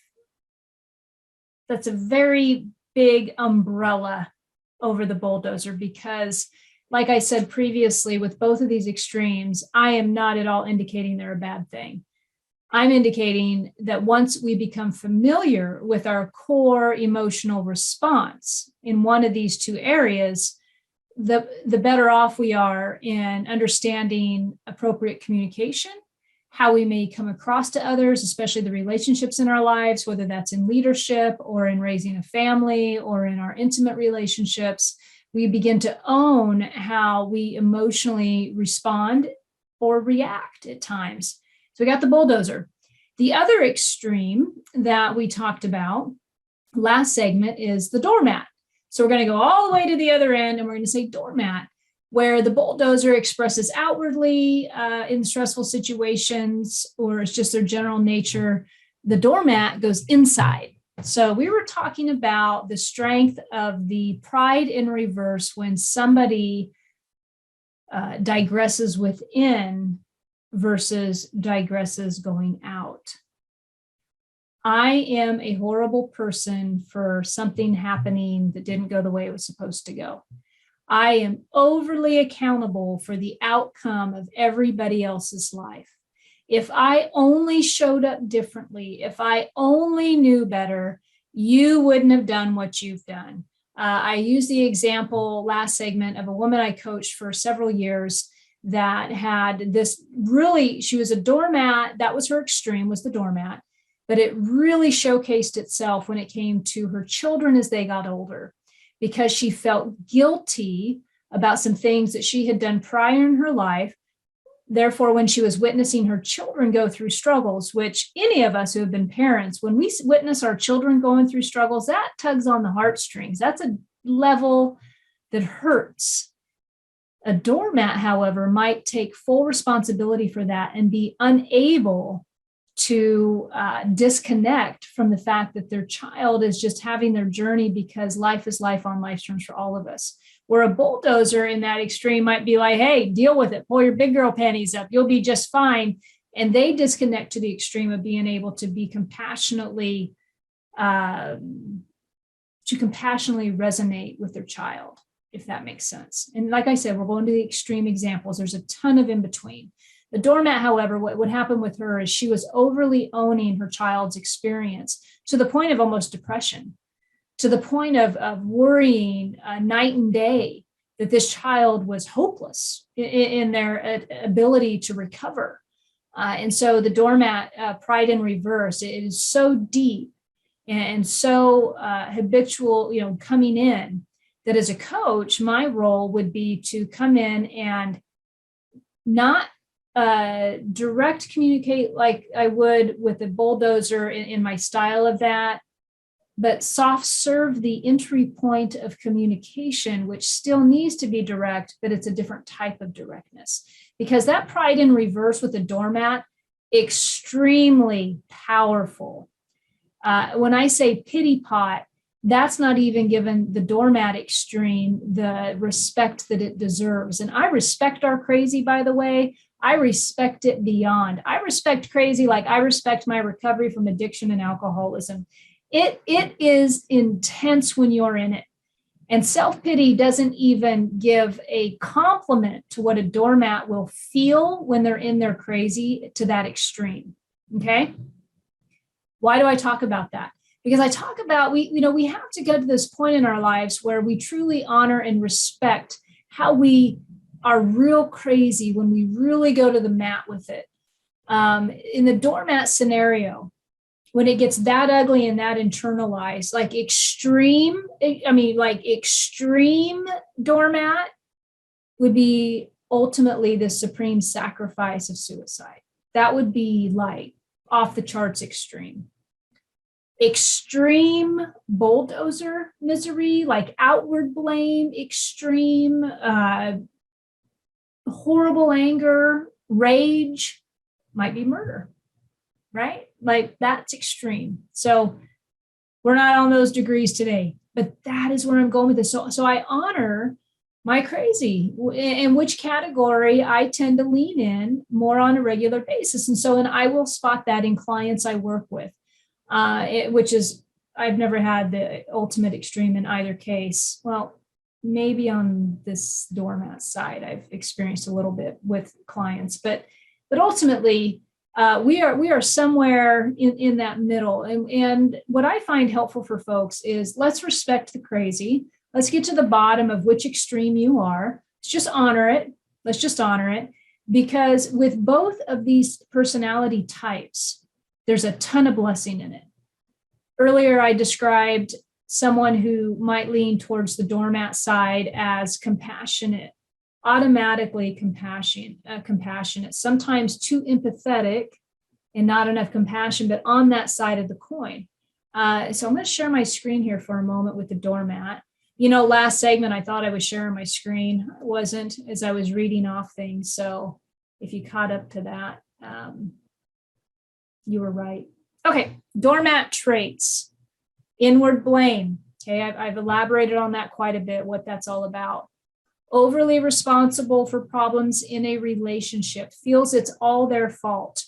That's a very big umbrella over the bulldozer because, like I said previously, with both of these extremes, I am not at all indicating they're a bad thing. I'm indicating that once we become familiar with our core emotional response in one of these two areas, the better off we are in understanding appropriate communication, how we may come across to others, especially the relationships in our lives, whether that's in leadership or in raising a family or in our intimate relationships. We begin to own how we emotionally respond or react at times. So we got the bulldozer. The other extreme that we talked about last segment is the doormat. So we're going to go all the way to the other end and we're going to say doormat, where the bulldozer expresses outwardly in stressful situations, or it's just their general nature. The doormat goes inside. So we were talking about the strength of the pride in reverse when somebody digresses within versus digresses going out. I am a horrible person for something happening that didn't go the way it was supposed to go. I am overly accountable for the outcome of everybody else's life. If I only showed up differently, if I only knew better, you wouldn't have done what you've done. I used the example last segment of a woman I coached for several years that had this really, she was a doormat. That was her extreme, was the doormat, but it really showcased itself when it came to her children as they got older, because she felt guilty about some things that she had done prior in her life. Therefore, when she was witnessing her children go through struggles, which any of us who have been parents, when we witness our children going through struggles, that tugs on the heartstrings. That's a level that hurts. A doormat, however, might take full responsibility for that and be unable to disconnect from the fact that their child is just having their journey because life is life on life's terms for all of us. Where a bulldozer in that extreme might be like, hey, deal with it, pull your big girl panties up, you'll be just fine. And they disconnect to the extreme of being able to be compassionately resonate with their child, if that makes sense. And like I said, we're going to the extreme examples. There's a ton of in between. The doormat, however, what would happen with her is she was overly owning her child's experience to the point of almost depression, to the point of worrying night and day that this child was hopeless in their ability to recover. And so the doormat, pride in reverse, it is so deep and so habitual, coming in, that as a coach, my role would be to come in and not direct communicate like I would with a bulldozer in my style of that, but soft serve the entry point of communication, which still needs to be direct, but it's a different type of directness. Because that pride in reverse with the doormat, extremely powerful. When I say pity pot, that's not even given the doormat extreme the respect that it deserves. And I respect our crazy, by the way. I respect it beyond. I respect crazy like I respect my recovery from addiction and alcoholism. It is intense when you're in it. And self-pity doesn't even give a compliment to what a doormat will feel when they're in their crazy to that extreme. Okay? Why do I talk about that? Because I talk about we have to get to this point in our lives where we truly honor and respect how we are real crazy when we really go to the mat with it. In the doormat scenario, when it gets that ugly and that internalized, like extreme doormat would be ultimately the supreme sacrifice of suicide. That would be like off the charts extreme. Extreme bulldozer misery, like outward blame, extreme horrible anger, rage, might be murder, right? Like that's extreme. So we're not on those degrees today, but that is where I'm going with this. So I honor my crazy, in which category I tend to lean in more on a regular basis. And I will spot that in clients I work with, which is, I've never had the ultimate extreme in either case. Well, maybe on this doormat side, I've experienced a little bit with clients, but ultimately, we are somewhere in that middle. And what I find helpful for folks is let's respect the crazy. Let's get to the bottom of which extreme you are. Let's just honor it. Let's just honor it. Because with both of these personality types, there's a ton of blessing in it. Earlier, I described someone who might lean towards the doormat side as compassionate, automatically compassionate, sometimes too empathetic and not enough compassion, but on that side of the coin. So I'm going to share my screen here for a moment with the doormat. Last segment, I thought I was sharing my screen. I wasn't, as I was reading off things. So if you caught up to that, you were right. Okay, doormat traits. Inward blame. Okay, I've elaborated on that quite a bit, what that's all about. Overly responsible for problems in a relationship, feels it's all their fault.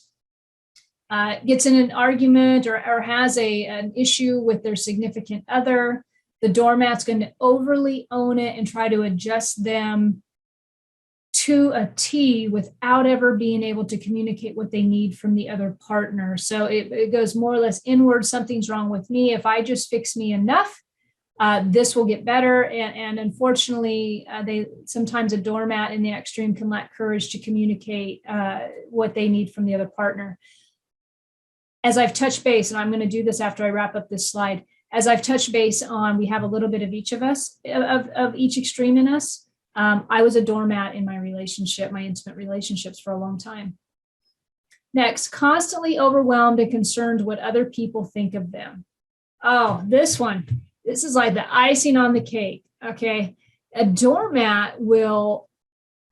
Gets in an argument or has an issue with their significant other. The doormat's going to overly own it and try to adjust them to a T without ever being able to communicate what they need from the other partner. So it goes more or less inward. Something's wrong with me. If I just fix me enough, this will get better. And unfortunately, sometimes a doormat in the extreme can lack courage to communicate what they need from the other partner. As I've touched base, and I'm going to do this after I wrap up this slide, as I've touched base on, we have a little bit of each of us, of each extreme in us. I was a doormat in my relationship, my intimate relationships for a long time. Next, constantly overwhelmed and concerned what other people think of them. Oh, this one. This is like the icing on the cake, okay? A doormat will,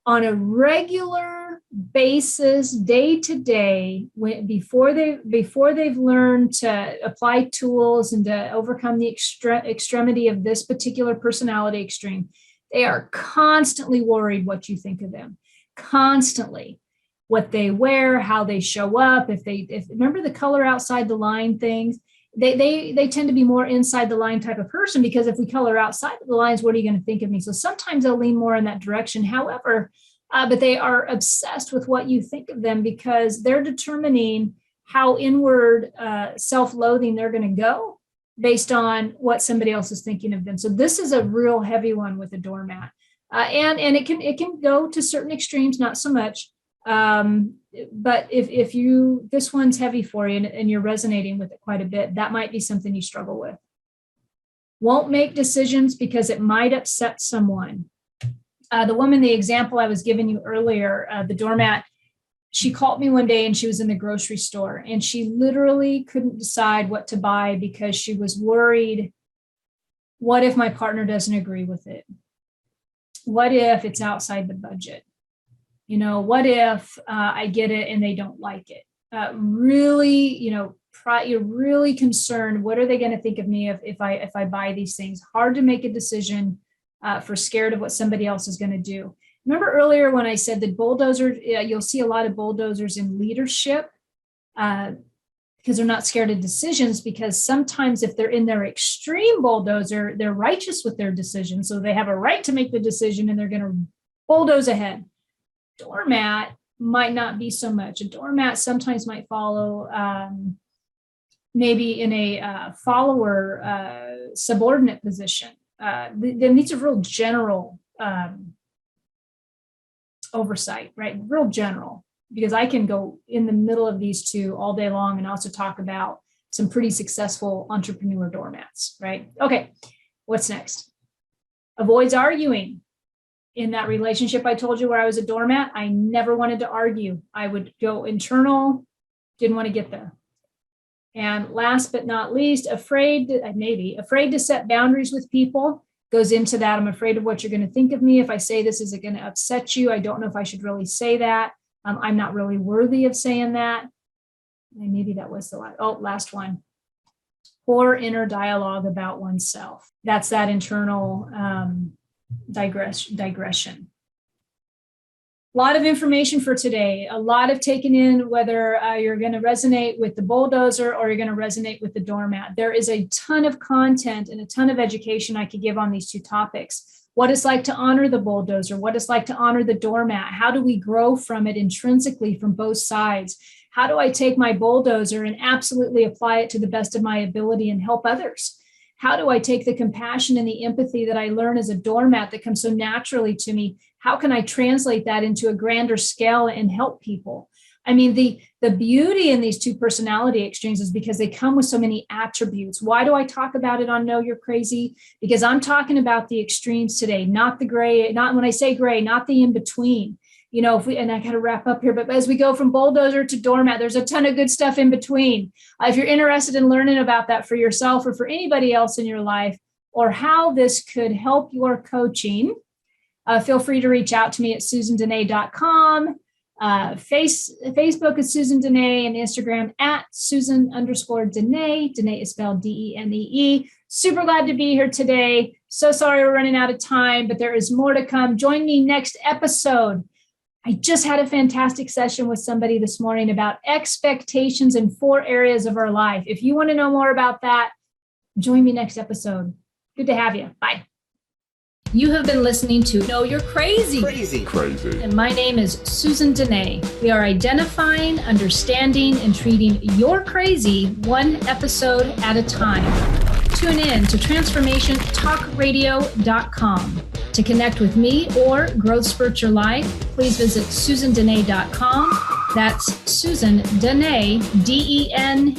on a regular basis, day to day, before they've learned to apply tools and to overcome the extremity of this particular personality extreme, they are constantly worried what you think of them, constantly. What they wear, how they show up, if remember the color outside the line things, they tend to be more inside the line type of person, because if we color outside of the lines, what are you going to think of me? So sometimes they'll lean more in that direction. However, but they are obsessed with what you think of them, because they're determining how inward self-loathing they're going to go based on what somebody else is thinking of them. So this is a real heavy one with a doormat, and it can go to certain extremes, not so much. But if this one's heavy for you and you're resonating with it quite a bit, that might be something you struggle with. Won't make decisions because it might upset someone. The woman, the example I was giving you earlier, the doormat, she called me one day and she was in the grocery store and she literally couldn't decide what to buy because she was worried. What if my partner doesn't agree with it? What if it's outside the budget? What if I get it and they don't like it? Really, you're really concerned. What are they going to think of me if I buy these things? Hard to make a decision for scared of what somebody else is going to do. Remember earlier when I said that bulldozers, you'll see a lot of bulldozers in leadership because they're not scared of decisions, because sometimes if they're in their extreme bulldozer, they're righteous with their decision. So they have a right to make the decision and they're going to bulldoze ahead. Doormat might not be so much. A doormat sometimes might follow maybe in a follower subordinate position. Then these are real general oversight, right? Real general, because I can go in the middle of these two all day long and also talk about some pretty successful entrepreneur doormats, right? Okay, what's next? Avoids arguing. In that relationship I told you where I was a doormat, I never wanted to argue. I would go internal, didn't want to get there. And last but not least, afraid to set boundaries with people. Goes into that. I'm afraid of what you're going to think of me. If I say this, is it going to upset you? I don't know if I should really say that. I'm not really worthy of saying that. And maybe that was the last one. Poor inner dialogue about oneself. That's that internal digression. A lot of information for today, a lot of taking in, whether you're going to resonate with the bulldozer or you're going to resonate with the doormat. There is a ton of content and a ton of education I could give on these two topics. What it's like to honor the bulldozer, what it's like to honor the doormat. How do we grow from it intrinsically from both sides? How do I take my bulldozer and absolutely apply it to the best of my ability and help others? How do I take the compassion and the empathy that I learn as a doormat that comes so naturally to me? How can I translate that into a grander scale and help people? I mean, the beauty in these two personality extremes is because they come with so many attributes. Why do I talk about it on Know You're Crazy? Because I'm talking about the extremes today, not the gray, not when I say gray, not the in between. And I got to wrap up here, but as we go from bulldozer to doormat, there's a ton of good stuff in between. If you're interested in learning about that for yourself or for anybody else in your life, or how this could help your coaching, feel free to reach out to me at SusanDenee.com. Facebook is Susan Denee, and Instagram at Susan_Denee. Denee is spelled Denee. Super glad to be here today. So sorry we're running out of time, but there is more to come. Join me next episode. I just had a fantastic session with somebody this morning about expectations in 4 areas of our life. If you want to know more about that, join me next episode. Good to have you. Bye. You have been listening to Know You're Crazy. Crazy. And my name is Susan Denee. We are identifying, understanding, and treating your crazy one episode at a time. Tune in to transformationtalkradio.com. To connect with me or Growth Spurt Your Life, please visit SusanDenee.com. That's Susan Denee, DENEE.com.